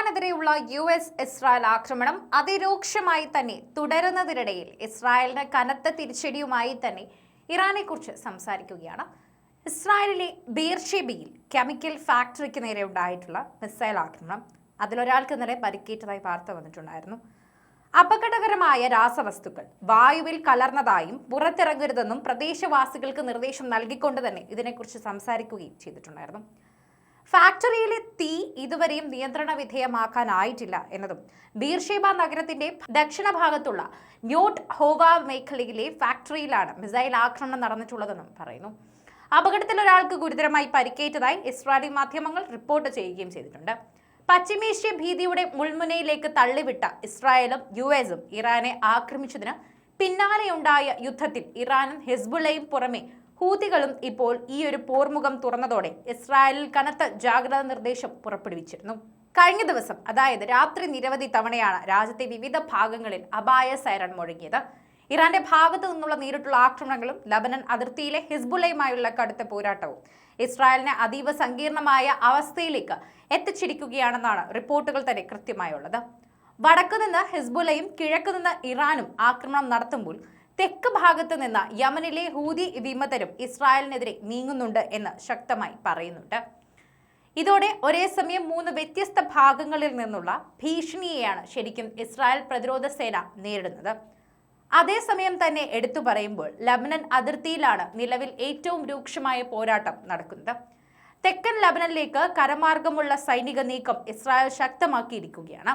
ഇറാനെതിരെയുള്ള Israel ആക്രമണം അതിരൂക്ഷമായി തന്നെ തുടരുന്നതിനിടയിൽ ഇസ്രായേലിന് കനത്ത തിരിച്ചടിയുമായി തന്നെ ഇറാനെക്കുറിച്ച് സംസാരിക്കുകയാണ്. ഇസ്രായേലിലെ ബീർഷെബയിൽ കെമിക്കൽ ഫാക്ടറിക്ക് നേരെ ഉണ്ടായിട്ടുള്ള മിസൈൽ ആക്രമണം, അതിലൊരാൾക്ക് ഇന്നലെ പരിക്കേറ്റതായി വാർത്ത വന്നിട്ടുണ്ടായിരുന്നു. അപകടകരമായ രാസവസ്തുക്കൾ വായുവിൽ കലർന്നതായും പുറത്തിറങ്ങരുതെന്നും പ്രദേശവാസികൾക്ക് നിർദ്ദേശം നൽകിക്കൊണ്ട് തന്നെ ഇതിനെക്കുറിച്ച് സംസാരിക്കുകയും ചെയ്തിട്ടുണ്ടായിരുന്നു. ഫാക്ടറിയിലെ തീ ഇതുവരെയും നിയന്ത്രണ വിധേയമാക്കാനായിട്ടില്ല എന്നതും ബീർഷേബ നഗരത്തിന്റെ ദക്ഷിണ ഭാഗത്തുള്ള ന്യോട്ട് ഹോവ മേഖലയിലെ ഫാക്ടറിയിലാണ് മിസൈൽ ആക്രമണം നടന്നിട്ടുള്ളതെന്നും പറയുന്നു. അപകടത്തിൽ ഒരാൾക്ക് ഗുരുതരമായി പരിക്കേറ്റതായി ഇസ്രായേലി മാധ്യമങ്ങൾ റിപ്പോർട്ട് ചെയ്യുകയും ചെയ്തിട്ടുണ്ട്. പശ്ചിമേഷ്യ ഭീതിയുടെ മുൾമുനയിലേക്ക് തള്ളിവിട്ട ഇസ്രായേലും യുഎസും ഇറാനെ ആക്രമിച്ചതിന് പിന്നാലെയുണ്ടായ യുദ്ധത്തിൽ ഇറാനും ഹിസ്ബുള്ളയും പുറമെ ഹൂതികളും ഇപ്പോൾ ഈ ഒരു പോർമുഖം തുറന്നതോടെ ഇസ്രായേലിൽ കനത്ത ജാഗ്രതാ നിർദ്ദേശം പുറപ്പെടുവിച്ചിരുന്നു. കഴിഞ്ഞ ദിവസം, അതായത് രാത്രി, നിരവധി തവണയാണ് രാജ്യത്തെ വിവിധ ഭാഗങ്ങളിൽ അപായ സൈറൺ മുഴങ്ങിയത്. ഇറാന്റെ ഭാഗത്തു നിന്നുള്ള നേരിട്ടുള്ള ആക്രമണങ്ങളും ലബനൻ അതിർത്തിയിലെ ഹിസ്ബുള്ളയുമായുള്ള കടുത്ത പോരാട്ടവും ഇസ്രായേലിനെ അതീവ സങ്കീർണമായ അവസ്ഥയിലേക്ക് എത്തിച്ചിരിക്കുകയാണെന്നാണ് റിപ്പോർട്ടുകൾ തന്നെ കൃത്യമായുള്ളത്. വടക്കുനിന്ന് ഹിസ്ബുള്ളയും കിഴക്കുനിന്ന് ഇറാനും ആക്രമണം നടത്തുമ്പോൾ തെക്ക് ഭാഗത്ത് നിന്ന് യമനിലെ ഹൂതി വിമതരും ഇസ്രായേലിനെതിരെ നീങ്ങുന്നുണ്ട് എന്ന് ശക്തമായി പറയുന്നുണ്ട്. ഇതോടെ ഒരേ സമയം 3 വ്യത്യസ്ത ഭാഗങ്ങളിൽ നിന്നുള്ള ഭീഷണിയെയാണ് ശരിക്കും ഇസ്രായേൽ പ്രതിരോധ സേന നേരിടുന്നത്. അതേസമയം തന്നെ എടുത്തു പറയുമ്പോൾ ലബനൻ അതിർത്തിയിലാണ് നിലവിൽ ഏറ്റവും രൂക്ഷമായ പോരാട്ടം നടക്കുന്നത്. തെക്കൻ ലബനനിലേക്ക് കരമാർഗമുള്ള സൈനിക നീക്കം ഇസ്രായേൽ ശക്തമാക്കിയിരിക്കുകയാണ്.